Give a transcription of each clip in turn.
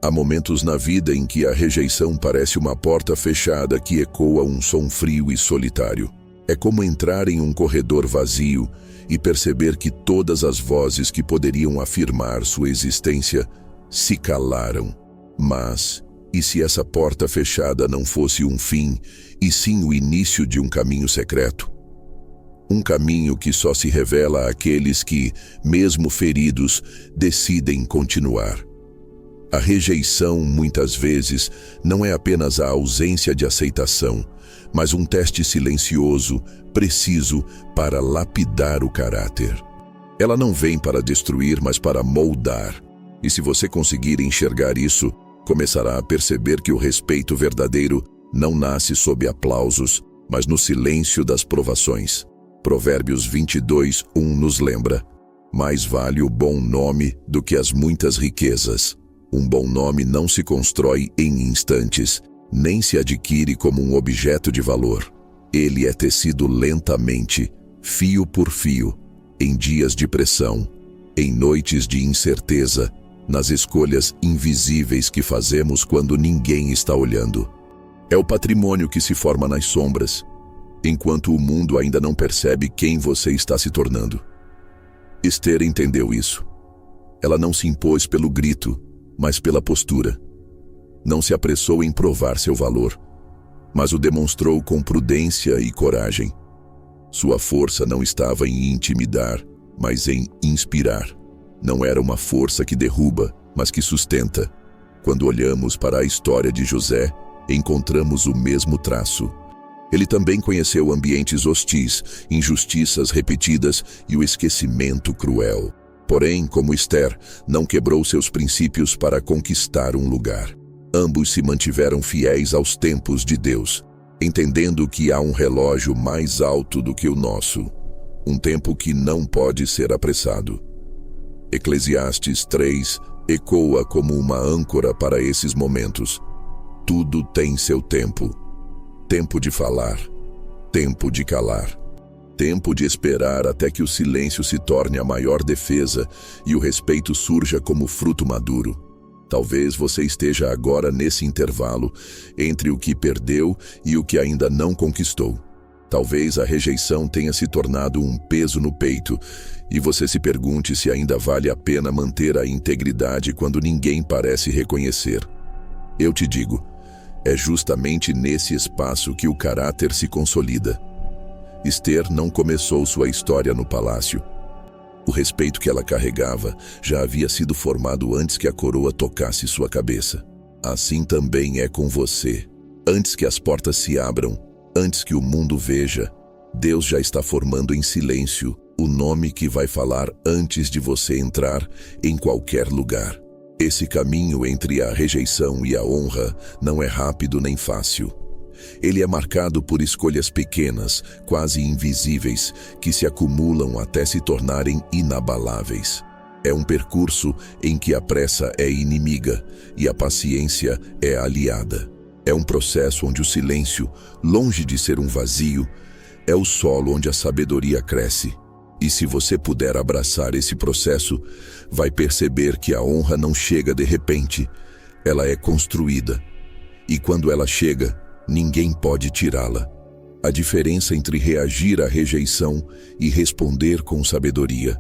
Há momentos na vida em que a rejeição parece uma porta fechada que ecoa um som frio e solitário. É como entrar em um corredor vazio e perceber que todas as vozes que poderiam afirmar sua existência se calaram. Mas, e se essa porta fechada não fosse um fim, e sim o início de um caminho secreto? Um caminho que só se revela àqueles que, mesmo feridos, decidem continuar. A rejeição, muitas vezes, não é apenas a ausência de aceitação, mas um teste silencioso, preciso, para lapidar o caráter. Ela não vem para destruir, mas para moldar. E se você conseguir enxergar isso, começará a perceber que o respeito verdadeiro não nasce sob aplausos, mas no silêncio das provações. Provérbios 22:1 nos lembra: mais vale o bom nome do que as muitas riquezas. Um bom nome não se constrói em instantes, nem se adquire como um objeto de valor. Ele é tecido lentamente, fio por fio, em dias de pressão, em noites de incerteza, nas escolhas invisíveis que fazemos quando ninguém está olhando. É o patrimônio que se forma nas sombras, enquanto o mundo ainda não percebe quem você está se tornando. Esther entendeu isso. Ela não se impôs pelo grito, mas pela postura. Não se apressou em provar seu valor, mas o demonstrou com prudência e coragem. Sua força não estava em intimidar, mas em inspirar. Não era uma força que derruba, mas que sustenta. Quando olhamos para a história de José, encontramos o mesmo traço. Ele também conheceu ambientes hostis, injustiças repetidas e o esquecimento cruel. Porém, como Esther, não quebrou seus princípios para conquistar um lugar. Ambos se mantiveram fiéis aos tempos de Deus, entendendo que há um relógio mais alto do que o nosso, um tempo que não pode ser apressado. Eclesiastes 3 ecoa como uma âncora para esses momentos. Tudo tem seu tempo. Tempo de falar, tempo de calar. Tempo de esperar até que o silêncio se torne a maior defesa e o respeito surja como fruto maduro. Talvez você esteja agora nesse intervalo entre o que perdeu e o que ainda não conquistou. Talvez a rejeição tenha se tornado um peso no peito e você se pergunte se ainda vale a pena manter a integridade quando ninguém parece reconhecer. Eu te digo, é justamente nesse espaço que o caráter se consolida. Esther não começou sua história no palácio. O respeito que ela carregava já havia sido formado antes que a coroa tocasse sua cabeça. Assim também é com você. Antes que as portas se abram, antes que o mundo veja, Deus já está formando em silêncio o nome que vai falar antes de você entrar em qualquer lugar. Esse caminho entre a rejeição e a honra não é rápido nem fácil. Ele é marcado por escolhas pequenas, quase invisíveis, que se acumulam até se tornarem inabaláveis. É um percurso em que a pressa é inimiga e a paciência é aliada. É um processo onde o silêncio, longe de ser um vazio, é o solo onde a sabedoria cresce. E se você puder abraçar esse processo, vai perceber que a honra não chega de repente, ela é construída. E quando ela chega, ninguém pode tirá-la. A diferença entre reagir à rejeição e responder com sabedoria.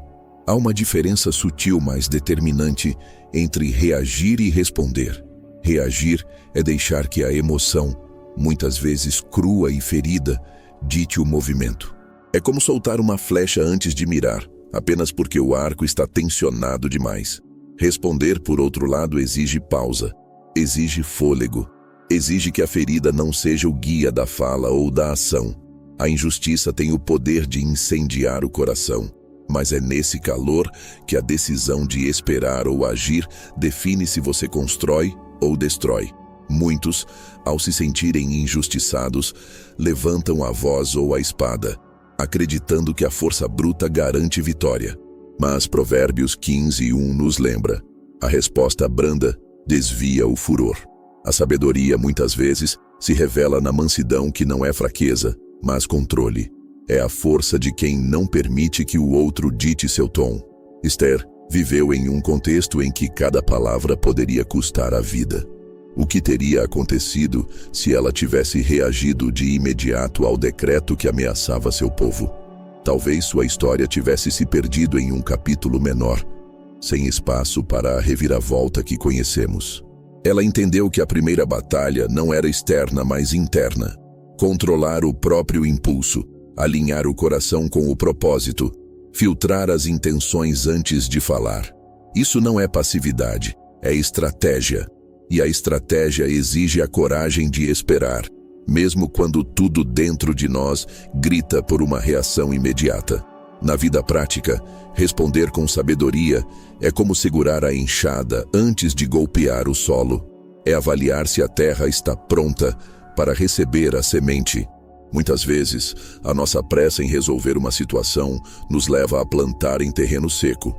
Há uma diferença sutil, mas determinante, entre reagir e responder. Reagir é deixar que a emoção, muitas vezes crua e ferida, dite o movimento. É como soltar uma flecha antes de mirar, apenas porque o arco está tensionado demais. Responder, por outro lado, exige pausa, exige fôlego. Exige que a ferida não seja o guia da fala ou da ação. A injustiça tem o poder de incendiar o coração, mas é nesse calor que a decisão de esperar ou agir define se você constrói ou destrói. Muitos, ao se sentirem injustiçados, levantam a voz ou a espada, acreditando que a força bruta garante vitória. Mas Provérbios 15:1 nos lembra: a resposta branda desvia o furor. A sabedoria, muitas vezes, se revela na mansidão, que não é fraqueza, mas controle. É a força de quem não permite que o outro dite seu tom. Esther, Viveu em um contexto em que cada palavra poderia custar a vida. O que teria acontecido se ela tivesse reagido de imediato ao decreto que ameaçava seu povo? Talvez sua história tivesse se perdido em um capítulo menor, sem espaço para a reviravolta que conhecemos. Ela entendeu que a primeira batalha não era externa, mas interna. Controlar o próprio impulso, alinhar o coração com o propósito, filtrar as intenções antes de falar. Isso não é passividade, é estratégia. E a estratégia exige a coragem de esperar, mesmo quando tudo dentro de nós grita por uma reação imediata. Na vida prática, responder com sabedoria é como segurar a enxada antes de golpear o solo. É avaliar se a terra está pronta para receber a semente. Muitas vezes, a nossa pressa em resolver uma situação nos leva a plantar em terreno seco.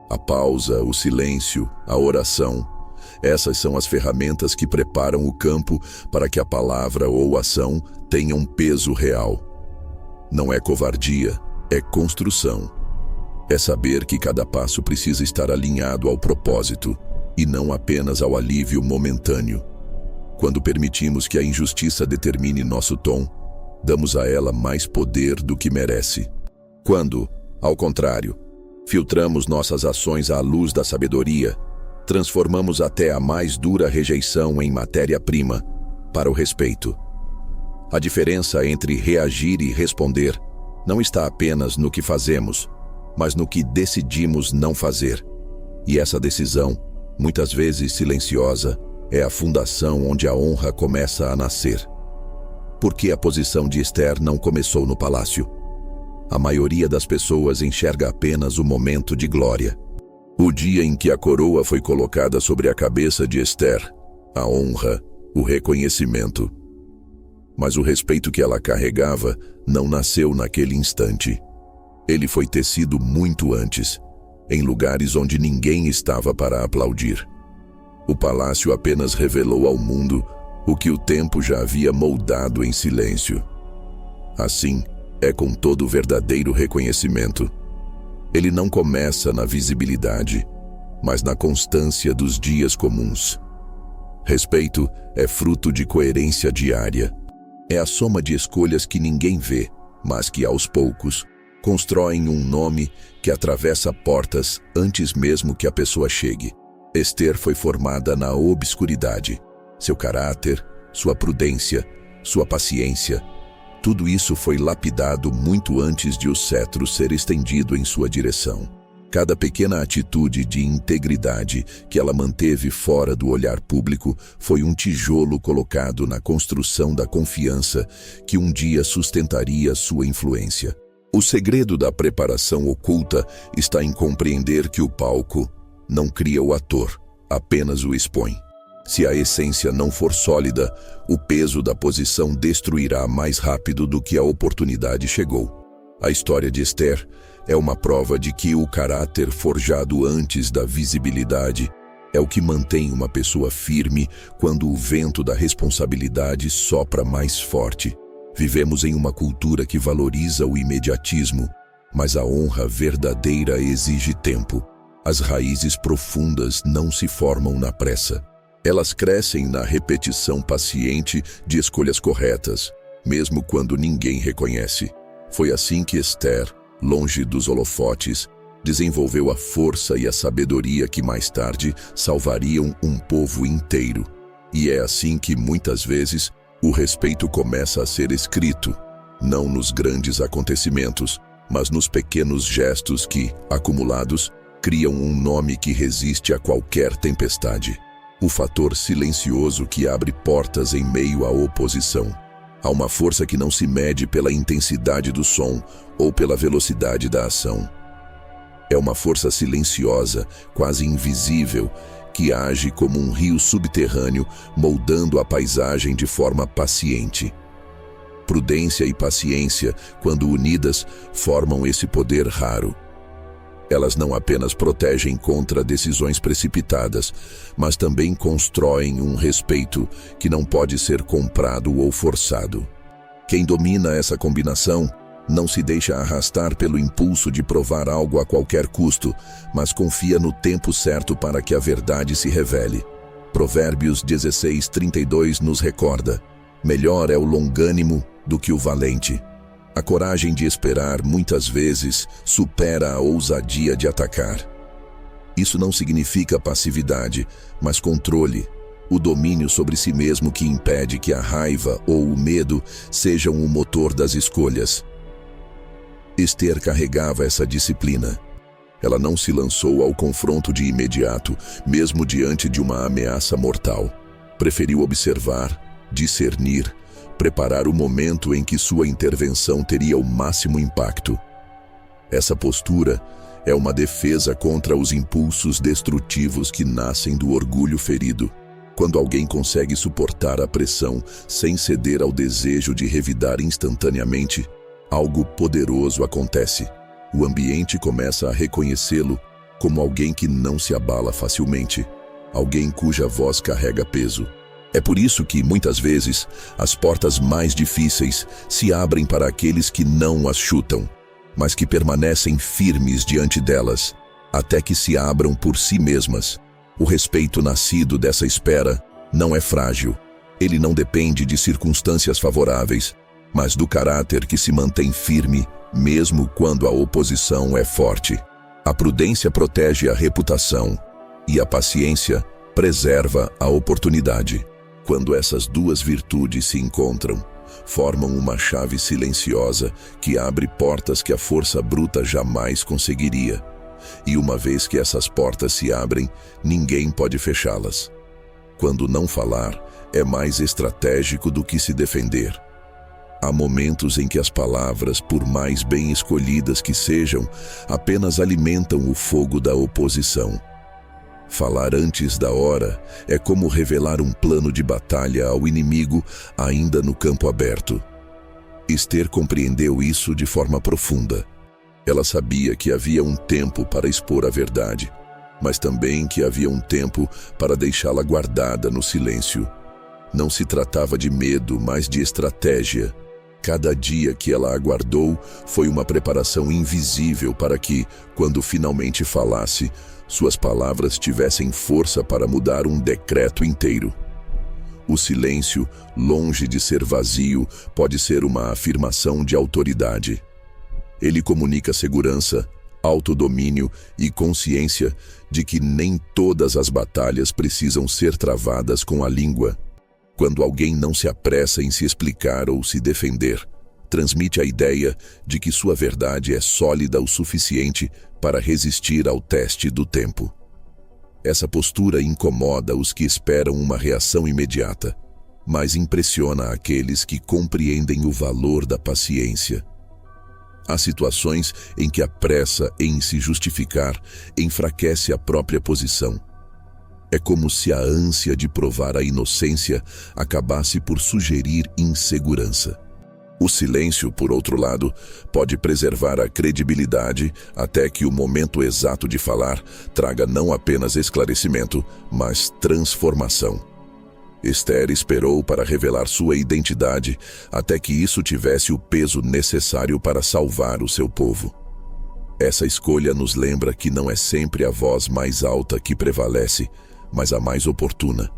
A pausa, o silêncio, a oração. Essas são as ferramentas que preparam o campo para que a palavra ou ação tenham peso real. Não é covardia, é construção. É saber que cada passo precisa estar alinhado ao propósito e não apenas ao alívio momentâneo. Quando permitimos que a injustiça determine nosso tom, damos a ela mais poder do que merece. Quando, ao contrário, filtramos nossas ações à luz da sabedoria, transformamos até a mais dura rejeição em matéria-prima para o respeito. A diferença entre reagir e responder não está apenas no que fazemos, mas no que decidimos não fazer. E essa decisão, muitas vezes silenciosa, é a fundação onde a honra começa a nascer. Porque a posição de Esther não começou no palácio. A maioria das pessoas enxerga apenas o momento de glória. O dia em que a coroa foi colocada sobre a cabeça de Esther, a honra, o reconhecimento. Mas o respeito que ela carregava não nasceu naquele instante. Ele foi tecido muito antes, em lugares onde ninguém estava para aplaudir. O palácio apenas revelou ao mundo o que o tempo já havia moldado em silêncio. Assim, é com todo o verdadeiro reconhecimento. Ele não começa na visibilidade, mas na constância dos dias comuns. Respeito é fruto de coerência diária. É a soma de escolhas que ninguém vê, mas que, aos poucos, constroem um nome que atravessa portas antes mesmo que a pessoa chegue. Esther foi formada na obscuridade. Seu caráter, sua prudência, sua paciência, tudo isso foi lapidado muito antes de o cetro ser estendido em sua direção. Cada pequena atitude de integridade que ela manteve fora do olhar público foi um tijolo colocado na construção da confiança que um dia sustentaria sua influência. O segredo da preparação oculta está em compreender que o palco não cria o ator, apenas o expõe. Se a essência não for sólida, o peso da posição destruirá mais rápido do que a oportunidade chegou. A história de Esther é uma prova de que o caráter forjado antes da visibilidade é o que mantém uma pessoa firme quando o vento da responsabilidade sopra mais forte. Vivemos em uma cultura que valoriza o imediatismo, mas a honra verdadeira exige tempo. As raízes profundas não se formam na pressa. Elas crescem na repetição paciente de escolhas corretas, mesmo quando ninguém reconhece. Foi assim que Esther, longe dos holofotes, desenvolveu a força e a sabedoria que mais tarde salvariam um povo inteiro. E é assim que, muitas vezes, o respeito começa a ser escrito, não nos grandes acontecimentos, mas nos pequenos gestos que, acumulados, criam um nome que resiste a qualquer tempestade. O fator silencioso que abre portas em meio à oposição. Há uma força que não se mede pela intensidade do som ou pela velocidade da ação. É uma força silenciosa, quase invisível, que age como um rio subterrâneo, moldando a paisagem de forma paciente. Prudência e paciência, quando unidas, formam esse poder raro. Elas não apenas protegem contra decisões precipitadas, mas também constroem um respeito que não pode ser comprado ou forçado. Quem domina essa combinação Não se deixa arrastar pelo impulso de provar algo a qualquer custo, mas confia no tempo certo para que a verdade se revele. Provérbios 16:32 nos recorda: melhor é o longânimo do que o valente. A coragem de esperar, muitas vezes, supera a ousadia de atacar. Isso não significa passividade, mas controle, o domínio sobre si mesmo que impede que a raiva ou o medo sejam o motor das escolhas. Esther carregava essa disciplina. Ela não se lançou ao confronto de imediato, mesmo diante de uma ameaça mortal. Preferiu observar, discernir, preparar o momento em que sua intervenção teria o máximo impacto. Essa postura é uma defesa contra os impulsos destrutivos que nascem do orgulho ferido. Quando alguém consegue suportar a pressão sem ceder ao desejo de revidar instantaneamente, algo poderoso acontece. O ambiente começa a reconhecê-lo como alguém que não se abala facilmente, alguém cuja voz carrega peso. É por isso que, muitas vezes, as portas mais difíceis se abrem para aqueles que não as chutam, mas que permanecem firmes diante delas, até que se abram por si mesmas. O respeito nascido dessa espera não é frágil. Ele não depende de circunstâncias favoráveis, mas do caráter que se mantém firme, mesmo quando a oposição é forte. A prudência protege a reputação e a paciência preserva a oportunidade. Quando essas duas virtudes se encontram, formam uma chave silenciosa que abre portas que a força bruta jamais conseguiria. E uma vez que essas portas se abrem, ninguém pode fechá-las. Quando não falar, é mais estratégico do que se defender. Há momentos em que as palavras, por mais bem escolhidas que sejam, apenas alimentam o fogo da oposição. Falar antes da hora é como revelar um plano de batalha ao inimigo ainda no campo aberto. Esther compreendeu isso de forma profunda. Ela sabia que havia um tempo para expor a verdade, mas também que havia um tempo para deixá-la guardada no silêncio. Não se tratava de medo, mas de estratégia. Cada dia que ela aguardou foi uma preparação invisível para que, quando finalmente falasse, suas palavras tivessem força para mudar um decreto inteiro. O silêncio, longe de ser vazio, pode ser uma afirmação de autoridade. Ele comunica segurança, autodomínio e consciência de que nem todas as batalhas precisam ser travadas com a língua. Quando alguém não se apressa em se explicar ou se defender, transmite a ideia de que sua verdade é sólida o suficiente para resistir ao teste do tempo. Essa postura incomoda os que esperam uma reação imediata, mas impressiona aqueles que compreendem o valor da paciência. Há situações em que a pressa em se justificar enfraquece a própria posição. É como se a ânsia de provar a inocência acabasse por sugerir insegurança. O silêncio, por outro lado, pode preservar a credibilidade até que o momento exato de falar traga não apenas esclarecimento, mas transformação. Esther esperou para revelar sua identidade até que isso tivesse o peso necessário para salvar o seu povo. Essa escolha nos lembra que não é sempre a voz mais alta que prevalece, mas a mais oportuna.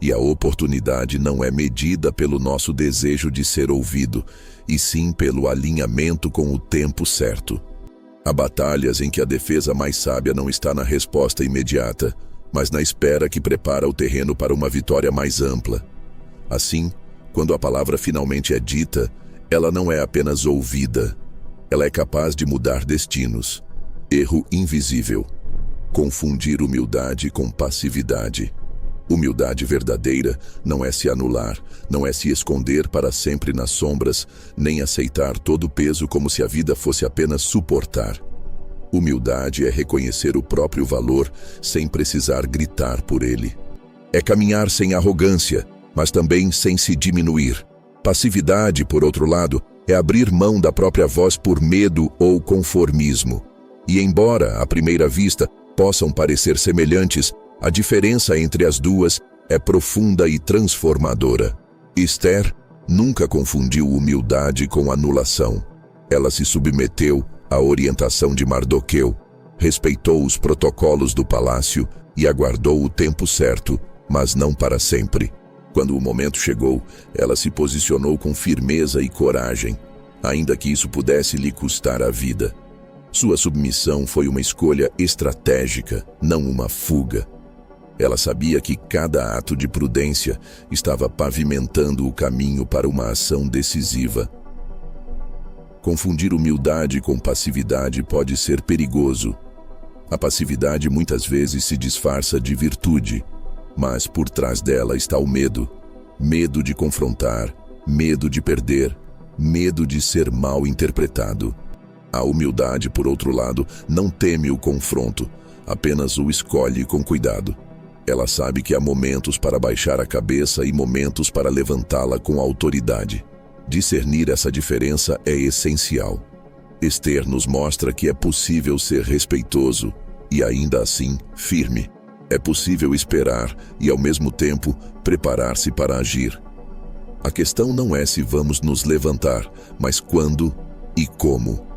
E a oportunidade não é medida pelo nosso desejo de ser ouvido, e sim pelo alinhamento com o tempo certo. Há batalhas em que a defesa mais sábia não está na resposta imediata, mas na espera que prepara o terreno para uma vitória mais ampla. Assim, quando a palavra finalmente é dita, ela não é apenas ouvida, ela é capaz de mudar destinos. Erro invisível. Confundir humildade com passividade. Humildade verdadeira não é se anular, não é se esconder para sempre nas sombras, nem aceitar todo o peso como se a vida fosse apenas suportar. Humildade é reconhecer o próprio valor sem precisar gritar por ele. É caminhar sem arrogância, mas também sem se diminuir. Passividade, por outro lado, é abrir mão da própria voz por medo ou conformismo. E embora, à primeira vista, possam parecer semelhantes, a diferença entre as duas é profunda e transformadora. Esther nunca confundiu humildade com anulação. Ela se submeteu à orientação de Mardoqueu, respeitou os protocolos do palácio e aguardou o tempo certo, mas não para sempre. Quando o momento chegou, ela se posicionou com firmeza e coragem, ainda que isso pudesse lhe custar a vida. Sua submissão foi uma escolha estratégica, não uma fuga. Ela sabia que cada ato de prudência estava pavimentando o caminho para uma ação decisiva. Confundir humildade com passividade pode ser perigoso. A passividade muitas vezes se disfarça de virtude, mas por trás dela está o medo. Medo de confrontar, medo de perder, medo de ser mal interpretado. A humildade, por outro lado, não teme o confronto, apenas o escolhe com cuidado. Ela sabe que há momentos para baixar a cabeça e momentos para levantá-la com autoridade. Discernir essa diferença é essencial. Esther nos mostra que é possível ser respeitoso e, ainda assim, firme. É possível esperar e, ao mesmo tempo, preparar-se para agir. A questão não é se vamos nos levantar, mas quando e como.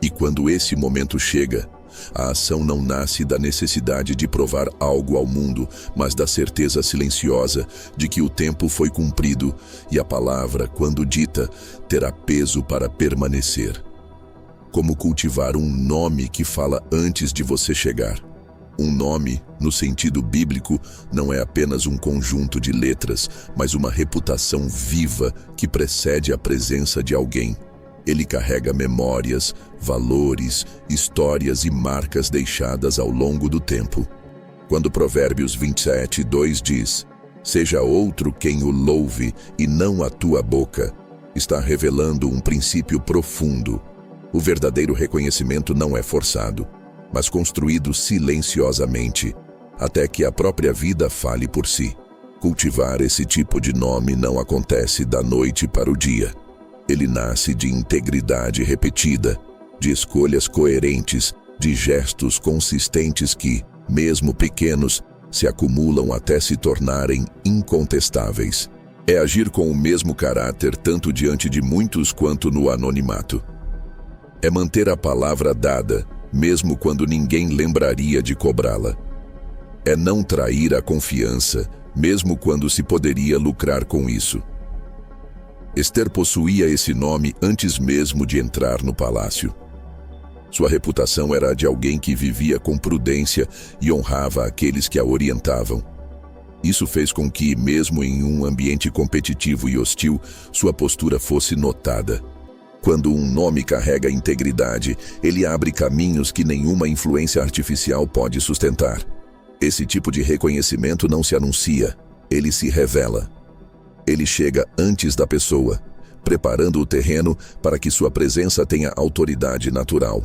E quando esse momento chega, a ação não nasce da necessidade de provar algo ao mundo, mas da certeza silenciosa de que o tempo foi cumprido e a palavra, quando dita, terá peso para permanecer. Como cultivar um nome que fala antes de você chegar. Um nome, no sentido bíblico, não é apenas um conjunto de letras, mas uma reputação viva que precede a presença de alguém. Ele carrega memórias, valores, histórias e marcas deixadas ao longo do tempo. Quando Provérbios 27:2 diz: "Seja outro quem o louve e não a tua boca", está revelando um princípio profundo. O verdadeiro reconhecimento não é forçado, mas construído silenciosamente, até que a própria vida fale por si. Cultivar esse tipo de nome não acontece da noite para o dia. Ele nasce de integridade repetida, de escolhas coerentes, de gestos consistentes que, mesmo pequenos, se acumulam até se tornarem incontestáveis. É agir com o mesmo caráter tanto diante de muitos quanto no anonimato. É manter a palavra dada, mesmo quando ninguém lembraria de cobrá-la. É não trair a confiança, mesmo quando se poderia lucrar com isso. Esther possuía esse nome antes mesmo de entrar no palácio. Sua reputação era a de alguém que vivia com prudência e honrava aqueles que a orientavam. Isso fez com que, mesmo em um ambiente competitivo e hostil, sua postura fosse notada. Quando um nome carrega integridade, ele abre caminhos que nenhuma influência artificial pode sustentar. Esse tipo de reconhecimento não se anuncia, ele se revela. Ele chega antes da pessoa, preparando o terreno para que sua presença tenha autoridade natural.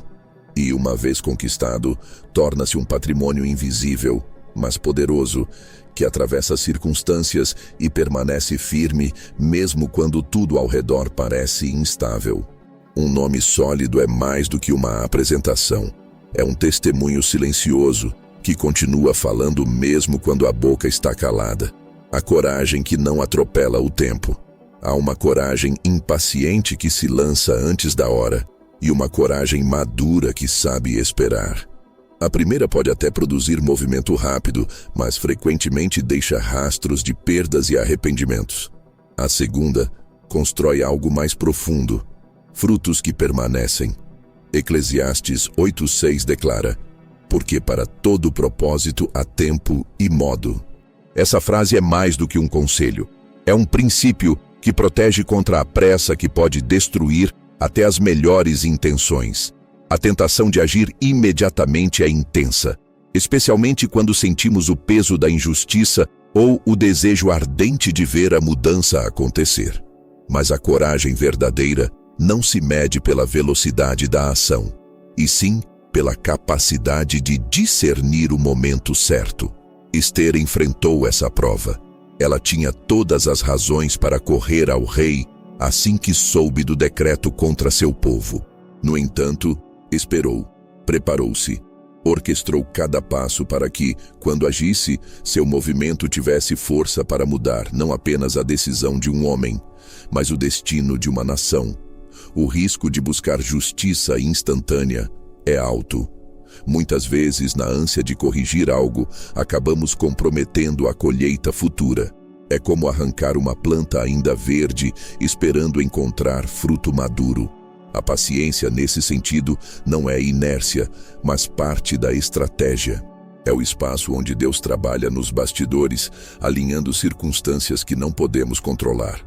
E, uma vez conquistado, torna-se um patrimônio invisível, mas poderoso, que atravessa circunstâncias e permanece firme mesmo quando tudo ao redor parece instável. Um nome sólido é mais do que uma apresentação. É um testemunho silencioso que continua falando mesmo quando a boca está calada. A coragem que não atropela o tempo. Há uma coragem impaciente que se lança antes da hora e uma coragem madura que sabe esperar. A primeira pode até produzir movimento rápido, mas frequentemente deixa rastros de perdas e arrependimentos. A segunda constrói algo mais profundo, frutos que permanecem. Eclesiastes 8:6 declara: "Porque para todo propósito há tempo e modo." Essa frase é mais do que um conselho. É um princípio que protege contra a pressa que pode destruir até as melhores intenções. A tentação de agir imediatamente é intensa, especialmente quando sentimos o peso da injustiça ou o desejo ardente de ver a mudança acontecer. Mas a coragem verdadeira não se mede pela velocidade da ação, e sim pela capacidade de discernir o momento certo. Esther enfrentou essa prova. Ela tinha todas as razões para correr ao rei assim que soube do decreto contra seu povo. No entanto, esperou, preparou-se, orquestrou cada passo para que, quando agisse, seu movimento tivesse força para mudar não apenas a decisão de um homem, mas o destino de uma nação. o risco de buscar justiça instantânea é alto. Muitas vezes, na ânsia de corrigir algo, acabamos comprometendo a colheita futura. É como arrancar uma planta ainda verde, esperando encontrar fruto maduro. A paciência, nesse sentido, não é inércia, mas parte da estratégia. É o espaço onde Deus trabalha nos bastidores, alinhando circunstâncias que não podemos controlar.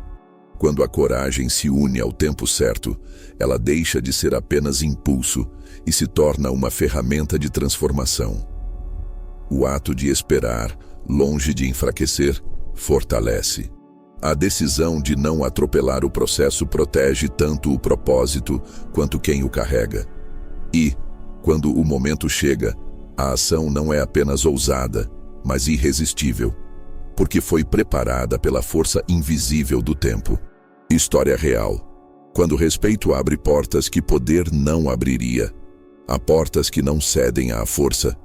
Quando a coragem se une ao tempo certo, ela deixa de ser apenas impulso e se torna uma ferramenta de transformação. O ato de esperar, longe de enfraquecer, fortalece. A decisão de não atropelar o processo protege tanto o propósito quanto quem o carrega. E, quando o momento chega, a ação não é apenas ousada, mas irresistível, porque foi preparada pela força invisível do tempo. História real. Quando respeito abre portas que poder não abriria. Há portas que não cedem à força.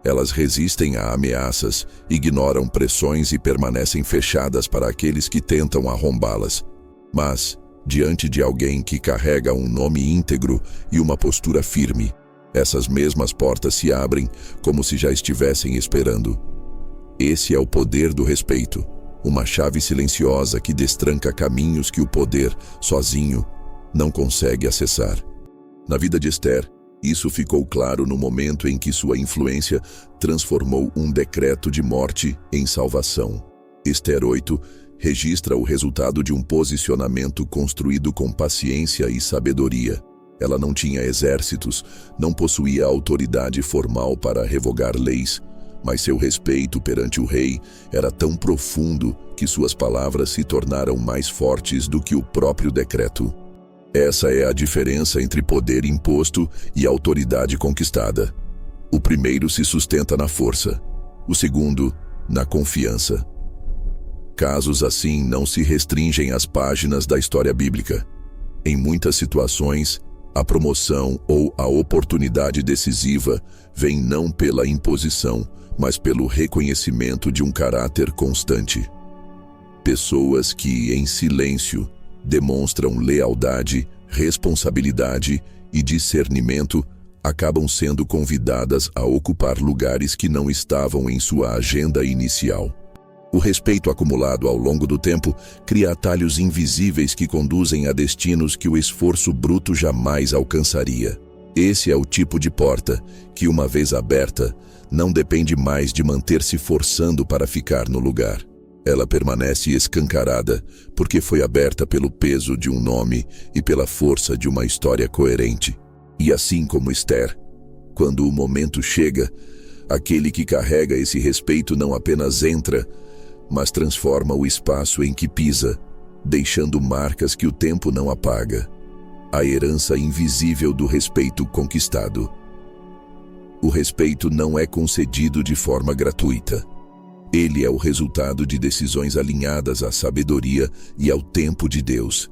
Elas resistem a ameaças, ignoram pressões e permanecem fechadas para aqueles que tentam arrombá-las. Mas, diante de alguém que carrega um nome íntegro e uma postura firme, essas mesmas portas se abrem como se já estivessem esperando. Esse é o poder do respeito, uma chave silenciosa que destranca caminhos que o poder, sozinho, não consegue acessar. Na vida de Esther, isso ficou claro no momento em que sua influência transformou um decreto de morte em salvação. Esther 8 registra o resultado de um posicionamento construído com paciência e sabedoria. Ela não tinha exércitos, não possuía autoridade formal para revogar leis, mas seu respeito perante o rei era tão profundo que suas palavras se tornaram mais fortes do que o próprio decreto. Essa é a diferença entre poder imposto e autoridade conquistada. O primeiro se sustenta na força, o segundo, na confiança. Casos assim não se restringem às páginas da história bíblica. Em muitas situações, a promoção ou a oportunidade decisiva vem não pela imposição, mas pelo reconhecimento de um caráter constante. Pessoas que, em silêncio, demonstram lealdade, responsabilidade e discernimento, acabam sendo convidadas a ocupar lugares que não estavam em sua agenda inicial. O respeito acumulado ao longo do tempo cria atalhos invisíveis que conduzem a destinos que o esforço bruto jamais alcançaria. Esse é o tipo de porta que, uma vez aberta, não depende mais de manter-se forçando para ficar no lugar. Ela permanece escancarada porque foi aberta pelo peso de um nome e pela força de uma história coerente. E assim como Esther, quando o momento chega, aquele que carrega esse respeito não apenas entra, mas transforma o espaço em que pisa, deixando marcas que o tempo não apaga. A herança invisível do respeito conquistado. O respeito não é concedido de forma gratuita. Ele é o resultado de decisões alinhadas à sabedoria e ao tempo de Deus.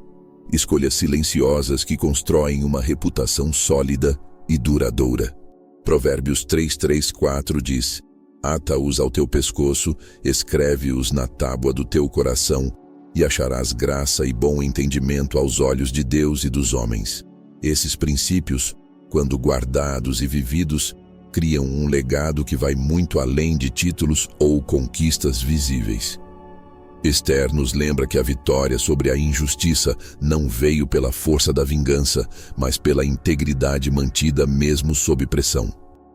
Escolhas silenciosas que constroem uma reputação sólida e duradoura. Provérbios 3:4 diz: ata-os ao teu pescoço, escreve-os na tábua do teu coração, e acharás graça e bom entendimento aos olhos de Deus e dos homens. Esses princípios, quando guardados e vividos, criam um legado que vai muito além de títulos ou conquistas visíveis. Esther nos lembra que a vitória sobre a injustiça não veio pela força da vingança, mas pela integridade mantida mesmo sob pressão.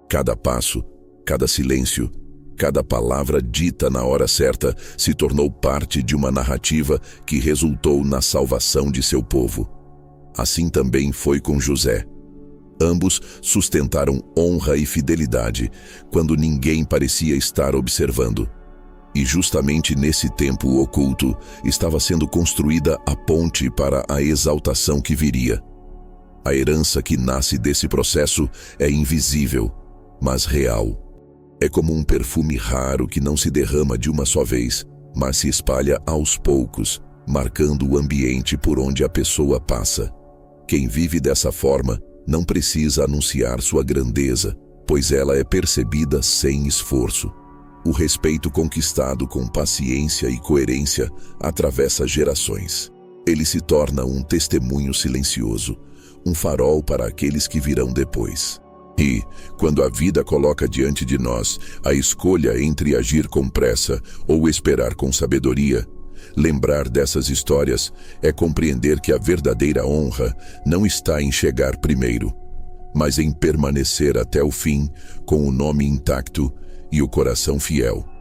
Cada passo, cada silêncio, cada palavra dita na hora certa se tornou parte de uma narrativa que resultou na salvação de seu povo. Assim também foi com José. Ambos sustentaram honra e fidelidade quando ninguém parecia estar observando. E justamente nesse tempo oculto estava sendo construída a ponte para a exaltação que viria. A herança que nasce desse processo é invisível, mas real. É como um perfume raro que não se derrama de uma só vez, mas se espalha aos poucos, marcando o ambiente por onde a pessoa passa. Quem vive dessa forma não precisa anunciar sua grandeza, pois ela é percebida sem esforço. O respeito conquistado com paciência e coerência atravessa gerações. Ele se torna um testemunho silencioso, um farol para aqueles que virão depois. E, quando a vida coloca diante de nós a escolha entre agir com pressa ou esperar com sabedoria, lembrar dessas histórias é compreender que a verdadeira honra não está em chegar primeiro, mas em permanecer até o fim com o nome intacto e o coração fiel.